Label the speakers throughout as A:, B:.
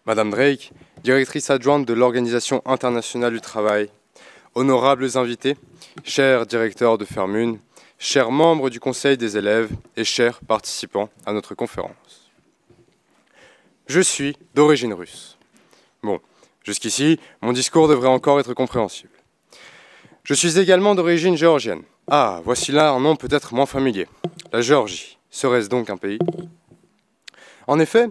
A: Madame Drake, directrice adjointe de l'Organisation internationale du travail, honorables invités, chers directeurs de Fairmune, chers membres du conseil des élèves et chers participants à notre conférence. Je suis d'origine russe. Bon, jusqu'ici, mon discours devrait encore être compréhensible. Je suis également d'origine géorgienne. Ah, voici là un nom peut-être moins familier. La Géorgie. Serait-ce donc un pays? En effet,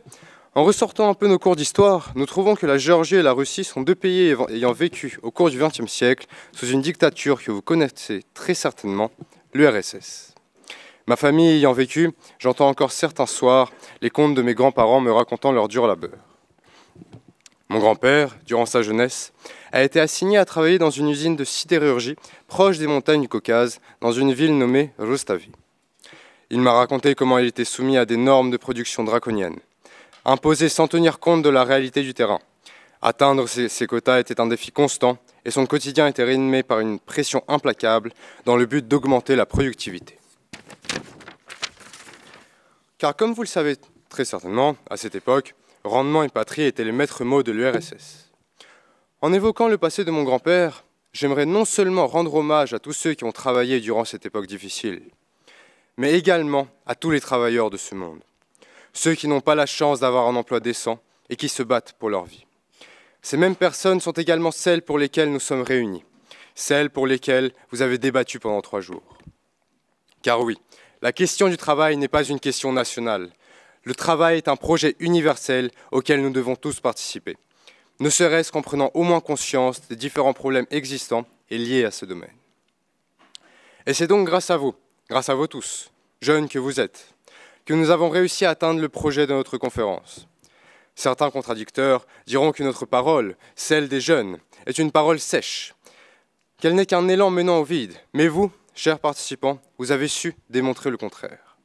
A: en ressortant un peu nos cours d'histoire, nous trouvons que la Géorgie et la Russie sont deux pays ayant vécu au cours du XXe siècle sous une dictature que vous connaissez très certainement, l'URSS. Ma famille ayant vécu, j'entends encore certains soirs les contes de mes grands-parents me racontant leur dur labeur. Mon grand-père, durant sa jeunesse, a été assigné à travailler dans une usine de sidérurgie proche des montagnes du Caucase, dans une ville nommée Rustavi. Il m'a raconté comment il était soumis à des normes de production draconiennes, imposées sans tenir compte de la réalité du terrain. Atteindre ces quotas était un défi constant et son quotidien était rythmé par une pression implacable dans le but d'augmenter la productivité. Car comme vous le savez très certainement, à cette époque, rendement et patrie étaient les maîtres mots de l'URSS. En évoquant le passé de mon grand-père, j'aimerais non seulement rendre hommage à tous ceux qui ont travaillé durant cette époque difficile, mais également à tous les travailleurs de ce monde, ceux qui n'ont pas la chance d'avoir un emploi décent et qui se battent pour leur vie. Ces mêmes personnes sont également celles pour lesquelles nous sommes réunis, celles pour lesquelles vous avez débattu pendant 3 jours. Car oui, la question du travail n'est pas une question nationale. Le travail est un projet universel auquel nous devons tous participer, ne serait-ce qu'en prenant au moins conscience des différents problèmes existants et liés à ce domaine. Et c'est donc grâce à vous tous, jeunes que vous êtes, que nous avons réussi à atteindre le projet de notre conférence. Certains contradicteurs diront que notre parole, celle des jeunes, est une parole sèche, qu'elle n'est qu'un élan menant au vide. Mais vous, chers participants, vous avez su démontrer le contraire.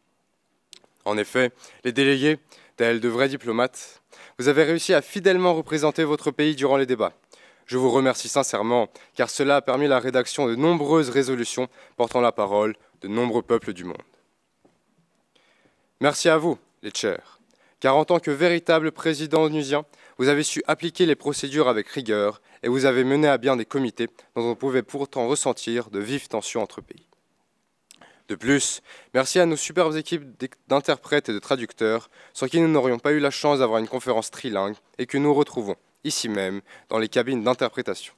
A: En effet, les délégués, tels de vrais diplomates, vous avez réussi à fidèlement représenter votre pays durant les débats. Je vous remercie sincèrement, car cela a permis la rédaction de nombreuses résolutions portant la parole de nombreux peuples du monde. Merci à vous, les chairs, car en tant que véritable président onusien, vous avez su appliquer les procédures avec rigueur et vous avez mené à bien des comités dont on pouvait pourtant ressentir de vives tensions entre pays. De plus, merci à nos superbes équipes d'interprètes et de traducteurs, sans qui nous n'aurions pas eu la chance d'avoir une conférence trilingue et que nous retrouvons ici même dans les cabines d'interprétation.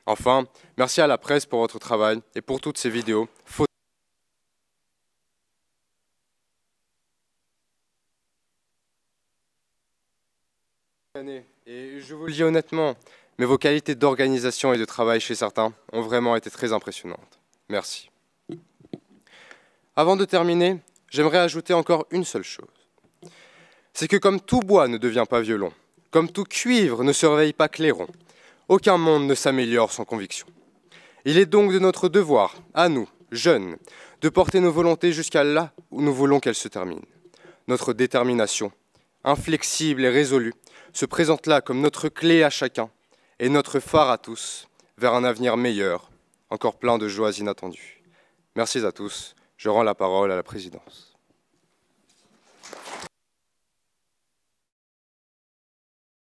A: Enfin, merci à la presse pour votre travail et pour toutes ces vidéos. Et je vous le dis honnêtement, mais vos qualités d'organisation et de travail chez certains ont vraiment été très impressionnantes. Merci. Avant de terminer, j'aimerais ajouter encore une seule chose. C'est que comme tout bois ne devient pas violon, comme tout cuivre ne se réveille pas clairon, aucun monde ne s'améliore sans conviction. Il est donc de notre devoir, à nous, jeunes, de porter nos volontés jusqu'à là où nous voulons qu'elles se terminent. Notre détermination, inflexible et résolue, se présente là comme notre clé à chacun et notre phare à tous vers un avenir meilleur, encore plein de joies inattendues. Merci à tous. Je rends la parole à la présidence.